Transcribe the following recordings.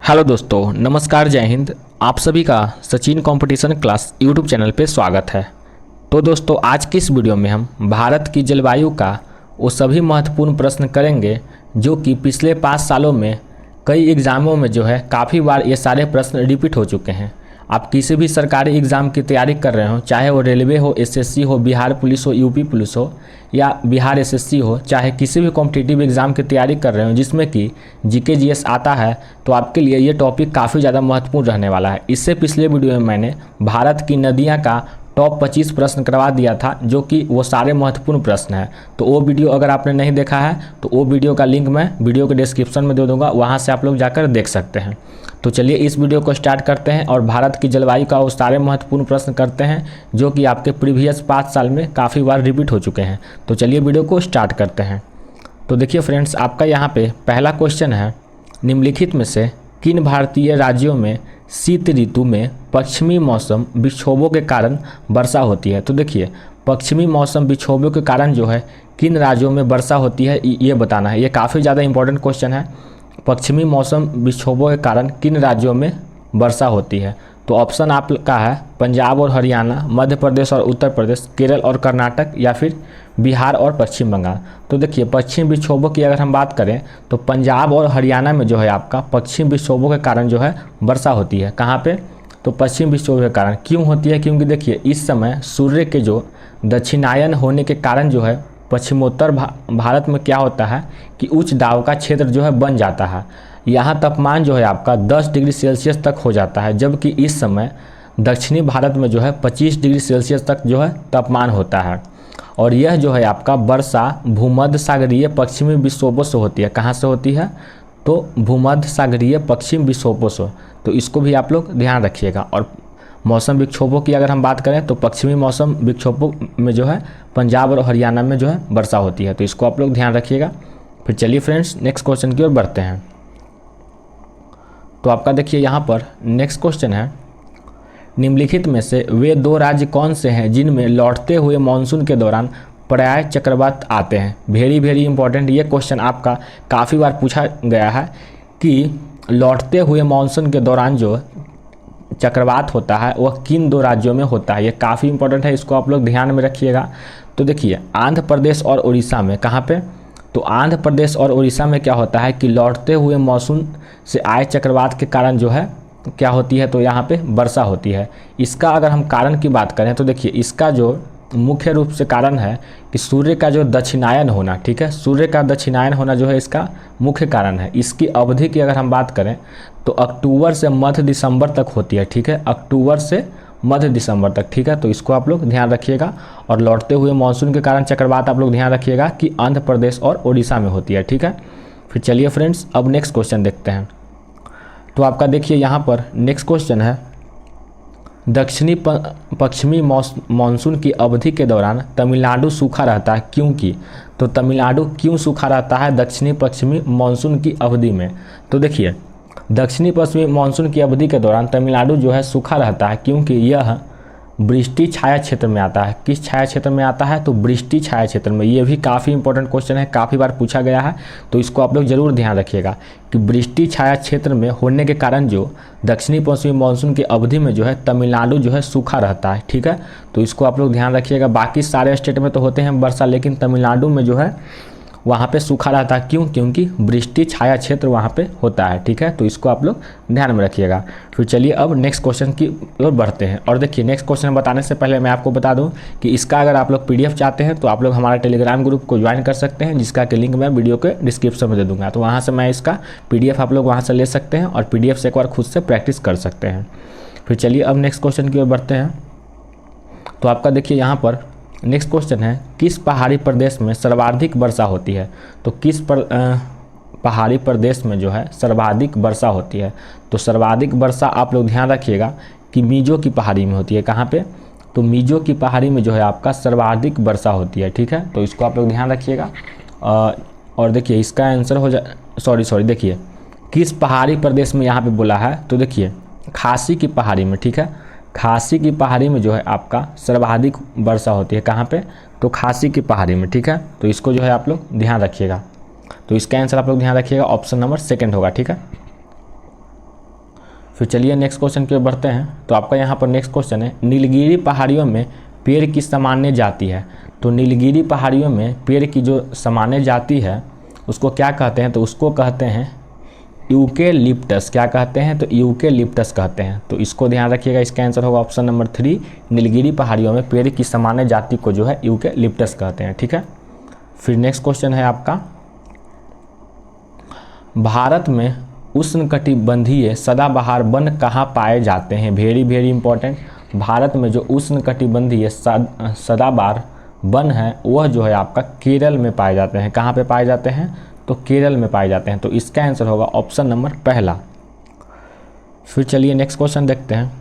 Hello दोस्तों, नमस्कार, जय हिंद। आप सभी का Sachin competition class YouTube channel पे स्वागत है। तो दोस्तों, आज की इस वीडियो में हम भारत की जलवायु का वो सभी महत्वपूर्ण प्रश्न करेंगे जो कि पिछले 5 सालों में कई एग्ज़ामों में जो है काफ़ी बार ये सारे प्रश्न रिपीट हो चुके हैं। आप किसी भी सरकारी एग्ज़ाम की तैयारी कर रहे हो, चाहे वो रेलवे हो, एसएससी हो, बिहार पुलिस हो, यूपी पुलिस हो या बिहार एसएससी हो, चाहे किसी भी कॉम्पिटिटिव एग्ज़ाम की तैयारी कर रहे हो जिसमें कि जीके जीएस आता है, तो आपके लिए ये टॉपिक काफ़ी ज़्यादा महत्वपूर्ण रहने वाला है। इससे पिछले वीडियो में मैंने भारत की नदियाँ का टॉप 25 प्रश्न करवा दिया था, जो कि वो सारे महत्वपूर्ण प्रश्न हैं। तो वो वीडियो अगर आपने नहीं देखा है तो वो वीडियो का लिंक मैं वीडियो के डिस्क्रिप्शन में दे दूंगा, वहाँ से आप लोग जाकर देख सकते हैं। तो चलिए इस वीडियो को स्टार्ट करते हैं और भारत की जलवायु का वो सारे महत्वपूर्ण प्रश्न करते हैं जो कि आपके प्रीवियस 5 साल में काफ़ी बार रिपीट हो चुके हैं। तो चलिए वीडियो को स्टार्ट करते हैं। तो देखिए फ्रेंड्स, आपका यहाँ पे पहला क्वेश्चन है, निम्नलिखित में से किन भारतीय राज्यों में शीत ऋतु में पश्चिमी मौसम विक्षोभों के कारण वर्षा होती है। तो देखिए, पश्चिमी मौसम विक्षोभों के कारण जो है किन राज्यों में वर्षा होती है ये बताना है। ये काफ़ी ज़्यादा इंपॉर्टेंट क्वेश्चन है। पश्चिमी मौसम विक्षोभों के कारण किन राज्यों में वर्षा होती है। तो ऑप्शन आपका है पंजाब और हरियाणा, मध्य प्रदेश और उत्तर प्रदेश, केरल और कर्नाटक या फिर बिहार और पश्चिम बंगाल। तो देखिए, पश्चिम विक्षोभों की अगर हम बात करें तो पंजाब और हरियाणा में जो है आपका पश्चिम विक्षोभों के कारण जो है वर्षा होती है। कहाँ पे? तो पश्चिम विक्षोभ के कारण क्यों होती है? क्योंकि देखिए, इस समय सूर्य के जो दक्षिणायन होने के कारण जो है पश्चिमोत्तर भारत में क्या होता है कि उच्च दाब का क्षेत्र जो है बन जाता है। यहाँ तापमान जो है आपका 10 डिग्री सेल्सियस तक हो जाता है, जबकि इस समय दक्षिणी भारत में जो है 25 डिग्री सेल्सियस तक जो है तापमान होता है। और यह जो है आपका वर्षा भूमध्य सागरीय पश्चिमी विक्षोभों से होती है। कहाँ से होती है? तो भूमध्य सागरीय पश्चिम विक्षोभों से। तो इसको भी आप लोग ध्यान रखिएगा। और मौसम विक्षोभों की अगर हम बात करें तो पश्चिमी मौसम विक्षोभों में जो है पंजाब और हरियाणा में जो है वर्षा होती है। तो इसको आप लोग ध्यान रखिएगा। फिर चलिए फ्रेंड्स, नेक्स्ट क्वेश्चन की ओर बढ़ते हैं। तो आपका देखिए यहाँ पर नेक्स्ट क्वेश्चन है, निम्नलिखित में से वे 2 राज्य कौन से हैं जिनमें लौटते हुए मानसून के दौरान पर्याय चक्रवात आते हैं। वेरी इंपॉर्टेंट ये क्वेश्चन आपका काफ़ी बार पूछा गया है कि लौटते हुए मानसून के दौरान जो चक्रवात होता है वह किन 2 राज्यों में होता है। ये काफ़ी इंपॉर्टेंट है, इसको आप लोग ध्यान में रखिएगा। तो देखिए, आंध्र प्रदेश और उड़ीसा में। कहाँ पे? तो आंध्र प्रदेश और उड़ीसा में क्या होता है कि लौटते हुए मानसून से आए चक्रवात के कारण जो है क्या होती है, तो यहाँ पे वर्षा होती है। इसका अगर हम कारण की बात करें तो देखिए, इसका जो मुख्य रूप से कारण है कि सूर्य का जो दक्षिणायन होना, ठीक है, सूर्य का दक्षिणायन होना जो है इसका मुख्य कारण है। इसकी अवधि की अगर हम बात करें तो अक्टूबर से मध्य दिसंबर तक होती है, ठीक है, अक्टूबर से मध्य दिसंबर तक, ठीक है। तो इसको आप लोग ध्यान रखिएगा। और लौटते हुए मानसून के कारण चक्रवात आप लोग ध्यान रखिएगा कि आंध्र प्रदेश और उड़ीसा में होती है, ठीक है। फिर चलिए फ्रेंड्स, अब नेक्स्ट क्वेश्चन देखते हैं। तो आपका देखिए यहाँ पर नेक्स्ट क्वेश्चन है, दक्षिणी पश्चिमी मानसून की अवधि के दौरान तमिलनाडु सूखा रहता है क्योंकि। तो तमिलनाडु क्यों सूखा रहता है दक्षिणी पश्चिमी मानसून की अवधि में? तो देखिए, दक्षिणी पश्चिमी मानसून की अवधि के दौरान तमिलनाडु जो है सूखा रहता है क्योंकि यह वृष्टि छाया क्षेत्र में आता है। किस छाया क्षेत्र में आता है? तो वृष्टि छाया क्षेत्र में। ये भी काफ़ी इंपॉर्टेंट क्वेश्चन है, काफ़ी बार पूछा गया है, तो इसको आप लोग जरूर ध्यान रखिएगा कि वृष्टि छाया क्षेत्र में होने के कारण जो दक्षिणी पश्चिमी मानसून की अवधि में जो है तमिलनाडु जो है सूखा रहता है, ठीक है। तो इसको आप लोग ध्यान रखिएगा। बाकी सारे स्टेट में तो होते हैं वर्षा, लेकिन तमिलनाडु में जो है वहाँ पे सूखा रहता है। क्यों? क्योंकि वृष्टि छाया क्षेत्र वहाँ पे होता है, ठीक है। तो इसको आप लोग ध्यान में रखिएगा। फिर चलिए अब नेक्स्ट क्वेश्चन की ओर बढ़ते हैं। और देखिए, नेक्स्ट क्वेश्चन बताने से पहले मैं आपको बता दूं कि इसका अगर आप लोग पीडीएफ चाहते हैं तो आप लोग हमारा टेलीग्राम ग्रुप को ज्वाइन कर सकते हैं, जिसका कि लिंक मैं वीडियो के डिस्क्रिप्शन में दे दूँगा। तो वहाँ से मैं इसका पीडीएफ आप लोग वहाँ से ले सकते हैं और पीडीएफ से एक बार खुद से प्रैक्टिस कर सकते हैं। फिर चलिए अब नेक्स्ट क्वेश्चन की ओर बढ़ते हैं। तो आपका देखिए यहाँ पर नेक्स्ट क्वेश्चन है, किस पहाड़ी प्रदेश में सर्वाधिक वर्षा होती है? तो किस पहाड़ी प्रदेश में जो है सर्वाधिक वर्षा होती है? तो सर्वाधिक वर्षा आप लोग ध्यान रखिएगा कि मिजो की पहाड़ी में होती है। कहाँ पे? तो मिजो की पहाड़ी में जो है आपका सर्वाधिक वर्षा होती है, ठीक है। तो इसको आप लोग ध्यान रखिएगा। और देखिए, इसका आंसर हो सॉरी देखिए, किस पहाड़ी प्रदेश में यहाँ पे बोला है? तो देखिए, खासी की पहाड़ी में, ठीक है। खासी की पहाड़ी में जो है आपका सर्वाधिक वर्षा होती है। कहाँ पे? तो खासी की पहाड़ी में, ठीक है। तो इसको जो है आप लोग ध्यान रखिएगा। तो इसका आंसर आप लोग ध्यान रखिएगा, ऑप्शन नंबर 2 होगा, ठीक है। फिर चलिए नेक्स्ट क्वेश्चन की ओर बढ़ते हैं। तो आपका यहाँ पर नेक्स्ट क्वेश्चन है, नीलगिरी पहाड़ियों में पेड़ की सामान्य जाति है। तो नीलगिरी पहाड़ियों में पेड़ की जो सामान्य जाति है उसको क्या कहते हैं? तो उसको कहते हैं यूकेलिप्टस। क्या कहते हैं? तो यूकेलिप्टस कहते हैं। तो इसको ध्यान रखिएगा, इसका आंसर होगा ऑप्शन नंबर 3, नीलगिरी पहाड़ियों में पेड़ की सामान्य जाति को जो है यूकेलिप्टस कहते हैं। ठीक है। फिर नेक्स्ट क्वेश्चन है आपका, भारत में उष्णकटिबंधीय सदाबहार वन कहाँ पाए जाते हैं? Very very important. भारत में जो उष्णकटिबंधीय सदाबहार वन है वह जो है आपका केरल में पाए जाते हैं। कहाँ पे पाए जाते हैं? तो केरल में पाए जाते हैं। तो इसका आंसर होगा ऑप्शन नंबर पहला। फिर चलिए नेक्स्ट क्वेश्चन देखते हैं।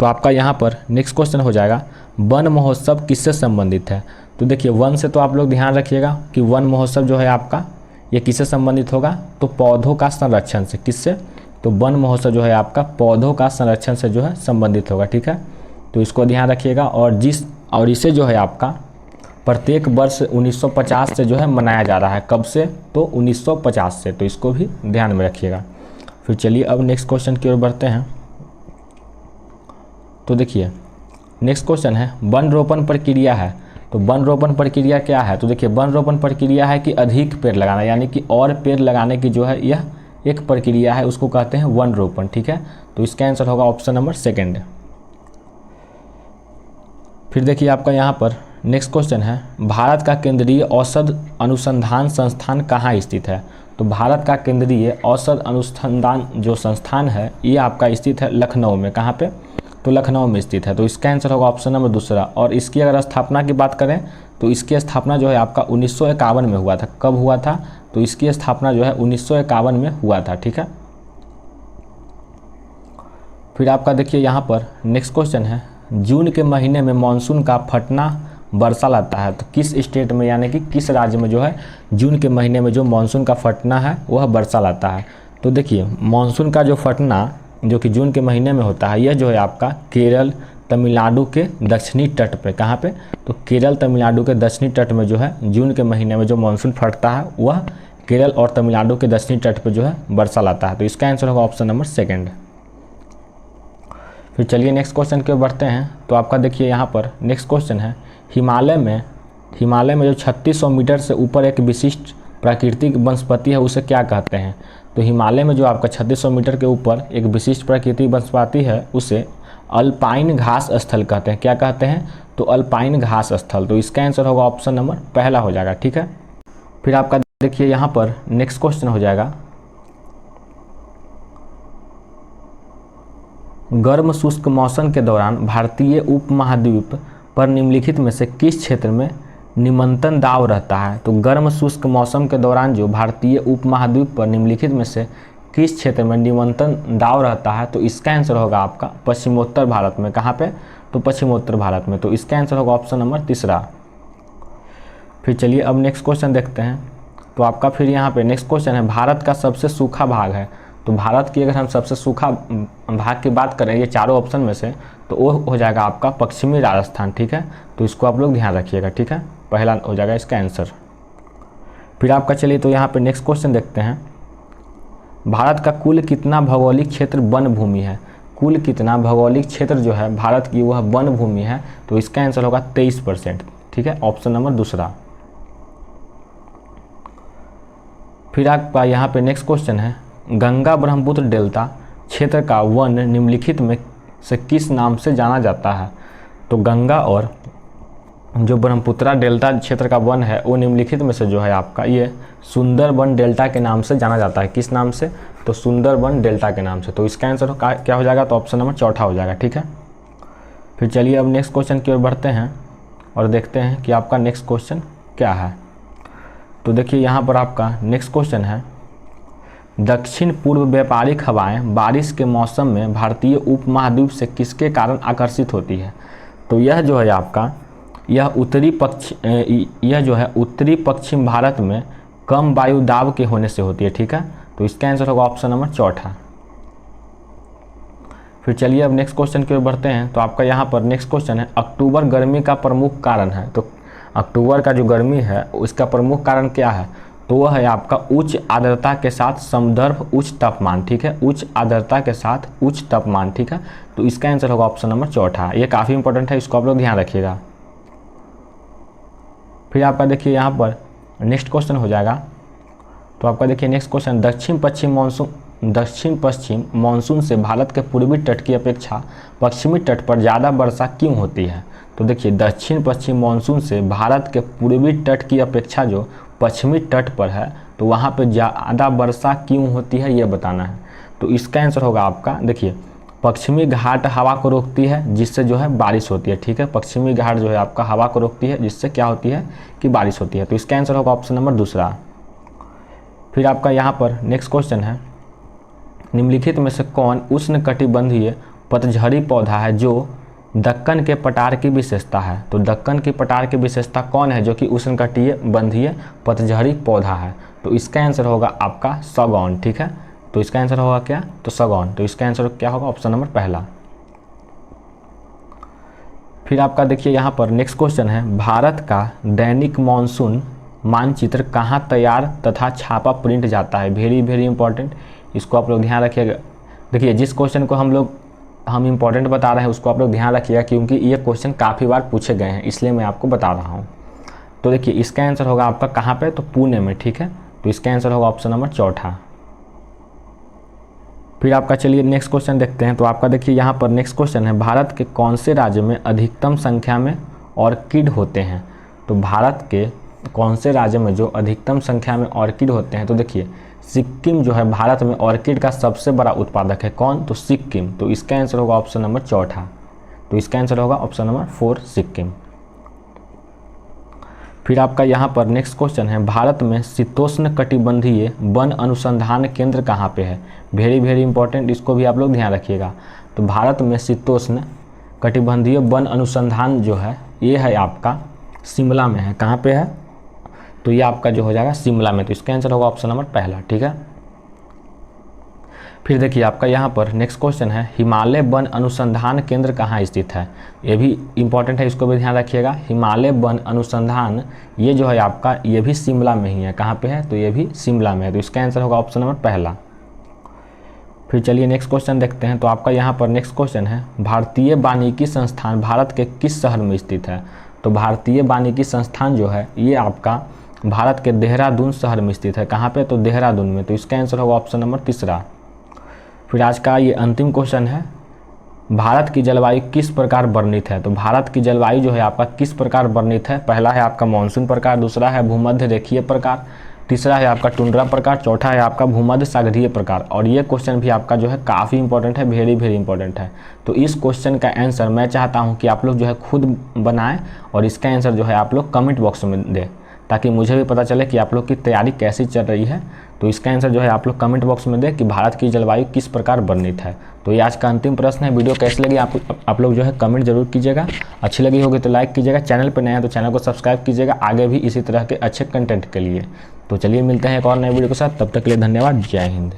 तो आपका यहाँ पर नेक्स्ट क्वेश्चन हो जाएगा, वन महोत्सव किससे संबंधित है? तो देखिए वन से तो आप लोग ध्यान रखिएगा कि वन महोत्सव जो है आपका ये किससे संबंधित होगा? तो पौधों का संरक्षण से। किससे? तो वन महोत्सव जो है आपका पौधों का संरक्षण से जो है संबंधित होगा। ठीक है। तो इसको ध्यान रखिएगा। और इसे जो है आपका प्रत्येक वर्ष 1950 से जो है मनाया जा रहा है। कब से? तो 1950 से। तो इसको भी ध्यान में रखिएगा। फिर चलिए अब नेक्स्ट क्वेश्चन की ओर बढ़ते हैं। तो देखिए नेक्स्ट क्वेश्चन है, वन रोपण प्रक्रिया है। तो वन रोपण प्रक्रिया क्या है? तो देखिए वन रोपण प्रक्रिया है कि अधिक पेड़ लगाना, यानी कि और पेड़ लगाने की जो है यह एक प्रक्रिया है, उसको कहते हैं वन रोपण। ठीक है। तो इसका आंसर होगा ऑप्शन नंबर 2। फिर देखिए आपका यहाँ पर नेक्स्ट क्वेश्चन है, भारत का केंद्रीय औषध अनुसंधान संस्थान कहाँ स्थित है? तो भारत का केंद्रीय औषध अनुसंधान जो संस्थान है ये आपका स्थित है लखनऊ में। कहाँ पे? तो लखनऊ में स्थित है। तो इसका आंसर होगा ऑप्शन नंबर 2। और इसकी अगर स्थापना की बात करें तो इसकी स्थापना जो है आपका 1951 में हुआ था। कब हुआ था? तो इसकी स्थापना जो है 1951 में हुआ था। ठीक है। फिर आपका देखिए यहाँ पर नेक्स्ट क्वेश्चन है, जून के महीने में मानसून का फटना वर्षा लाता है। तो किस स्टेट में, यानी कि किस राज्य में जो है जून के महीने में जो मानसून का फटना है वह वर्षा लाता है? तो देखिए मानसून का जो फटना जो कि जून के महीने में होता है यह जो है आपका केरल तमिलनाडु के दक्षिणी तट पे। कहाँ पे? तो केरल तमिलनाडु के दक्षिणी तट में जो है जून के महीने में जो मानसून फटता है वह केरल और तमिलनाडु के दक्षिणी तट पे जो है वर्षा लाता है। तो इसका आंसर होगा ऑप्शन नंबर 2। फिर चलिए नेक्स्ट क्वेश्चन की ओर बढ़ते हैं। तो आपका देखिए यहाँ पर नेक्स्ट क्वेश्चन है, हिमालय में जो 3600 मीटर से ऊपर एक विशिष्ट प्राकृतिक वनस्पति है उसे क्या कहते हैं? तो हिमालय में जो आपका 3600 मीटर के ऊपर एक विशिष्ट प्राकृतिक वनस्पति है उसे अल्पाइन घास स्थल कहते हैं। क्या कहते हैं? तो अल्पाइन घास स्थल। तो इसका आंसर होगा ऑप्शन नंबर पहला हो जाएगा। ठीक है। फिर आपका देखिए यहाँ पर नेक्स्ट क्वेश्चन हो जाएगा, गर्म शुष्क मौसम के दौरान भारतीय उपमहाद्वीप पर निम्नलिखित में से किस क्षेत्र में निमंत्रण दाव रहता है? तो गर्म शुष्क मौसम के दौरान जो भारतीय उपमहाद्वीप पर निम्नलिखित में से किस क्षेत्र में निमंत्रण दाव रहता है? तो इसका आंसर होगा आपका पश्चिमोत्तर भारत में। कहाँ पे? तो पश्चिमोत्तर भारत में। तो इसका आंसर होगा ऑप्शन नंबर 3। फिर चलिए अब नेक्स्ट क्वेश्चन देखते हैं। तो आपका फिर यहाँ पे नेक्स्ट क्वेश्चन है, भारत का सबसे सूखा भाग है। तो भारत की अगर हम सबसे सूखा भाग की बात करें ये चारों ऑप्शन में से, तो वो हो जाएगा आपका पश्चिमी राजस्थान। ठीक है। तो इसको आप लोग ध्यान रखिएगा। ठीक है। पहला हो जाएगा इसका आंसर। फिर आपका चलिए तो यहाँ पे नेक्स्ट क्वेश्चन देखते हैं, भारत का कुल कितना भौगोलिक क्षेत्र वन भूमि है? कुल कितना भौगोलिक क्षेत्र जो है भारत की वह वन भूमि है? तो इसका आंसर होगा 23%। ठीक है। Option number 2। फिर आपका यहाँ पे नेक्स्ट क्वेश्चन है, गंगा ब्रह्मपुत्र डेल्टा क्षेत्र का वन निम्नलिखित में से किस नाम से जाना जाता है? तो गंगा और जो ब्रह्मपुत्रा डेल्टा क्षेत्र का वन है वो निम्नलिखित में से जो है आपका ये सुंदरबन डेल्टा के नाम से जाना जाता है। किस नाम से? तो सुंदरबन डेल्टा के नाम से। तो इसका आंसर क्या हो जाएगा? तो ऑप्शन नंबर 4 हो जाएगा। ठीक है। फिर चलिए अब नेक्स्ट क्वेश्चन की ओर बढ़ते हैं और देखते हैं कि आपका नेक्स्ट क्वेश्चन क्या है। तो देखिए यहाँ पर आपका नेक्स्ट क्वेश्चन है, दक्षिण पूर्व व्यापारिक हवाएं बारिश के मौसम में भारतीय उपमहाद्वीप से किसके कारण आकर्षित होती है? तो यह जो है आपका यह जो है उत्तरी पश्चिम भारत में कम वायु दाब के होने से होती है। ठीक है। तो इसका आंसर होगा ऑप्शन नंबर 4। फिर चलिए अब नेक्स्ट क्वेश्चन की ओर बढ़ते हैं। तो आपका यहाँ पर नेक्स्ट क्वेश्चन है, अक्टूबर गर्मी का प्रमुख कारण है। तो अक्टूबर का जो गर्मी है उसका प्रमुख कारण क्या है? तो वह है आपका उच्च आर्द्रता के साथ समदर्भ उच्च तापमान, ठीक है, उच्च आर्द्रता के साथ उच्च तापमान, ठीक है। तो इसका आंसर होगा ऑप्शन नंबर चौथा। ये काफ़ी इंपॉर्टेंट है, इसको आप लोग ध्यान रखिएगा। फिर आपका देखिए यहाँ पर नेक्स्ट क्वेश्चन हो जाएगा। तो आपका देखिए नेक्स्ट क्वेश्चन, दक्षिण पश्चिम मानसून से भारत के पूर्वी तट की अपेक्षा पश्चिमी तट पर ज़्यादा वर्षा क्यों होती है। तो देखिए दक्षिण पश्चिम मानसून से भारत के पूर्वी तट की अपेक्षा जो पश्चिमी तट पर है तो वहाँ पे ज़्यादा वर्षा क्यों होती है ये बताना है। तो इसका आंसर होगा आपका, देखिए पश्चिमी घाट हवा को रोकती है जिससे जो है बारिश होती है, ठीक है। पश्चिमी घाट जो है आपका हवा को रोकती है जिससे क्या होती है कि बारिश होती है। तो इसका आंसर होगा ऑप्शन नंबर दूसरा। फिर आपका यहाँ पर नेक्स्ट क्वेश्चन है, निम्नलिखित में से कौन उष्णकटिबंधीय पतझड़ी पौधा है जो दक्कन के पठार की विशेषता है। तो दक्कन की पठार की विशेषता कौन है जो कि उष्णकटिबंधीय पतझड़ी पौधा है। तो इसका आंसर होगा आपका सागौन, ठीक है। तो इसका आंसर होगा क्या, तो सागौन। तो इसका आंसर क्या होगा, ऑप्शन नंबर पहला। फिर आपका देखिए यहाँ पर नेक्स्ट क्वेश्चन है, भारत का दैनिक मानसून मानचित्र कहाँ तैयार तथा छापा प्रिंट जाता है। वेरी इंपॉर्टेंट, इसको आप लोग ध्यान रखिएगा। देखिए जिस क्वेश्चन को हम इंपॉर्टेंट बता रहे हैं उसको आप लोग ध्यान रखिएगा, क्योंकि ये क्वेश्चन काफ़ी बार पूछे गए हैं, इसलिए मैं आपको बता रहा हूँ। तो देखिए इसका आंसर होगा आपका कहाँ पे, तो पुणे में, ठीक है। तो इसका आंसर होगा ऑप्शन नंबर चौथा। फिर आपका चलिए नेक्स्ट क्वेश्चन देखते हैं। तो आपका देखिए यहाँ पर नेक्स्ट क्वेश्चन है, भारत के कौन से राज्य में अधिकतम संख्या में ऑर्किड होते हैं। तो भारत के कौन से राज्य में जो अधिकतम संख्या में ऑर्किड होते हैं। तो देखिए सिक्किम जो है भारत में ऑर्किड का सबसे बड़ा उत्पादक है, कौन, तो सिक्किम। तो इसका आंसर होगा ऑप्शन नंबर चौथा। तो इसका आंसर होगा ऑप्शन नंबर 4 सिक्किम। फिर आपका यहाँ पर नेक्स्ट क्वेश्चन है, भारत में शीतोष्ण कटिबंधीय वन अनुसंधान केंद्र कहाँ पे है। वेरी इंपॉर्टेंट, इसको भी आप लोग ध्यान रखिएगा। तो भारत में शीतोष्ण कटिबंधीय वन अनुसंधान जो है ये है आपका शिमला में है। कहाँ पे है, तो ये आपका जो हो जाएगा शिमला में। तो इसका आंसर होगा ऑप्शन नंबर पहला, ठीक है। फिर देखिए आपका यहाँ पर नेक्स्ट क्वेश्चन है, हिमालय वन अनुसंधान केंद्र कहाँ स्थित है। ये भी इंपॉर्टेंट है, इसको भी ध्यान रखिएगा। हिमालय वन अनुसंधान ये जो है आपका ये भी शिमला में ही है। कहाँ पे है, तो ये भी शिमला में है। तो इसका आंसर होगा ऑप्शन नंबर पहला। फिर चलिए नेक्स्ट क्वेश्चन देखते हैं। तो आपका यहाँ पर नेक्स्ट क्वेश्चन है, भारतीय वानिकी संस्थान भारत के किस शहर में स्थित है। तो भारतीय वानिकी संस्थान जो है ये आपका भारत के देहरादून शहर में स्थित है। कहाँ पे, तो देहरादून में। तो इसका आंसर होगा ऑप्शन नंबर तीसरा। फिर आज का ये अंतिम क्वेश्चन है, भारत की जलवायु किस प्रकार वर्णित है। तो भारत की जलवायु जो है आपका किस प्रकार वर्णित है। पहला है आपका मानसून प्रकार, दूसरा है भूमध्य रेखीय प्रकार, तीसरा है आपका टुंड्रा प्रकार, चौथा है आपका भूमध्य सागरीय प्रकार। और ये क्वेश्चन भी आपका जो है काफ़ी इंपॉर्टेंट है, वेरी इंपॉर्टेंट है। तो इस क्वेश्चन का आंसर मैं चाहता हूँ कि आप लोग जो है खुद बनाएं और इसका आंसर जो है आप लोग कमेंट बॉक्स में दें, ताकि मुझे भी पता चले कि आप लोग की तैयारी कैसी चल रही है। तो इसका आंसर जो है आप लोग कमेंट बॉक्स में दें कि भारत की जलवायु किस प्रकार वर्णित है। तो ये आज का अंतिम प्रश्न है। वीडियो कैसी लगी आप लोग जो है कमेंट जरूर कीजिएगा। अच्छी लगी होगी तो लाइक कीजिएगा, चैनल पर नया है तो चैनल को सब्सक्राइब कीजिएगा आगे भी इसी तरह के अच्छे कंटेंट के लिए। तो चलिए मिलते हैं एक और नए वीडियो के साथ, तब तक के लिए धन्यवाद, जय हिंद।